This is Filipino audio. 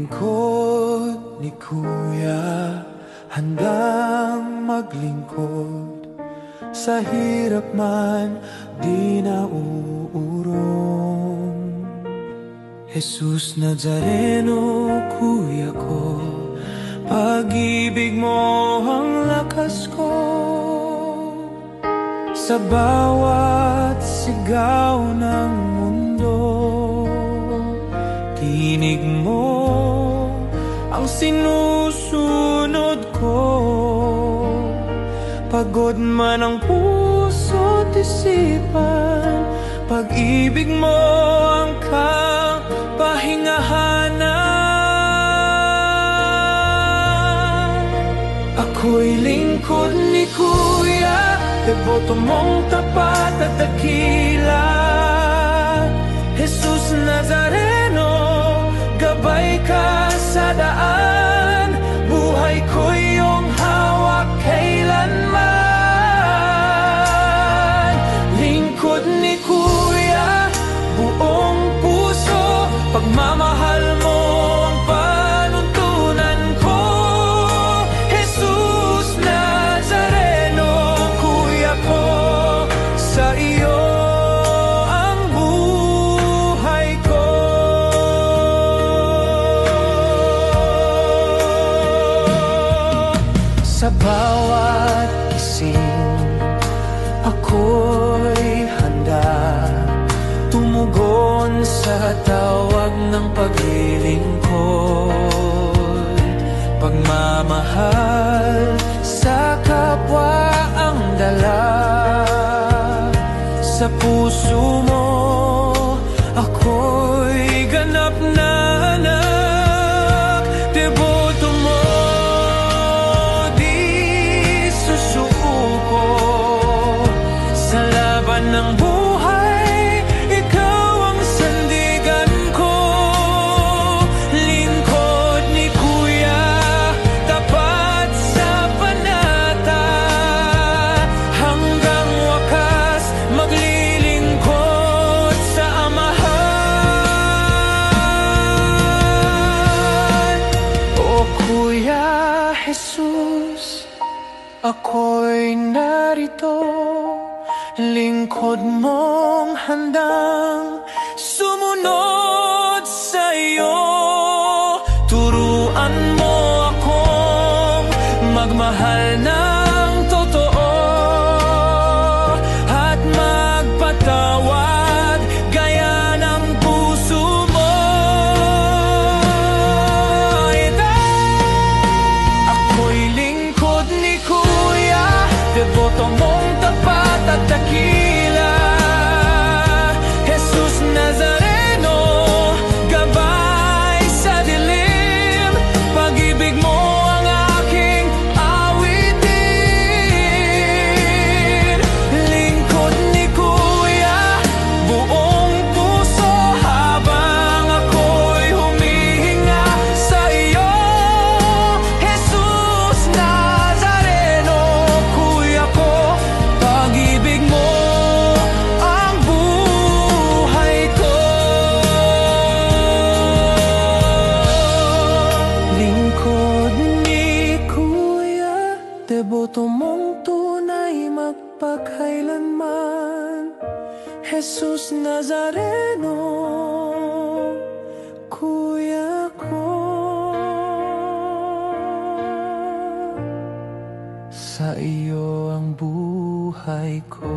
Lingkod ni Kuya, handang maglingkod. Sa hirap man di na uurong. Jesus Nazareno, Kuya ko, pag-ibig mo ang lakas ko. Sa bawat sigaw ng mundo, tinig mo ang sinusunod ko. Pagod man ang puso't isipan, pag-ibig mo ang kapahingahanan. Ako'y lingkod ni Kuya, deboto mong tapat at dakila. Jesus Nazareno, gabay ka sa daan, buhay ko iyong hawak kailanman. Lingkod ni Kuya, buong puso, pagmamahal mo ang panuntunan ko. Jesus Nazareno, Kuya ko, sa iyo sa bawat gising, ako'y handa tumugon sa tawag ng paglilingkod. Pagmamahal sa kapwa ang dala sa puso mo, ako'y ganap na anak. Deboto mo, ng buhay, ikaw ang sandigan ko. Lingkod ni Kuya, tapat sa panata, hanggang wakas maglilingkod sa Amahan. O Kuya Jesus, ako'y narito, lingkod mong handang sumunod sa iyo. Turuan mo akong magmahal ng totoo at magpatawad gaya ng puso mo. Ako'y lingkod ni Kuya, deboto mong tapat at dakila. Jesus Nazareno, gabay sa dilim, pag-ibig mo ang aking awitin. Lingkod ni Kuya, buong puso, habang ako'y humihinga sa iyo. Jesus Nazareno, Kuya ko, pag-ibig mo ang buhay ko. Lingkod ni Kuya, deboto mong tunay magpakailanman. Jesus Nazareno, Kuya ko, sa iyo ang buhay ko.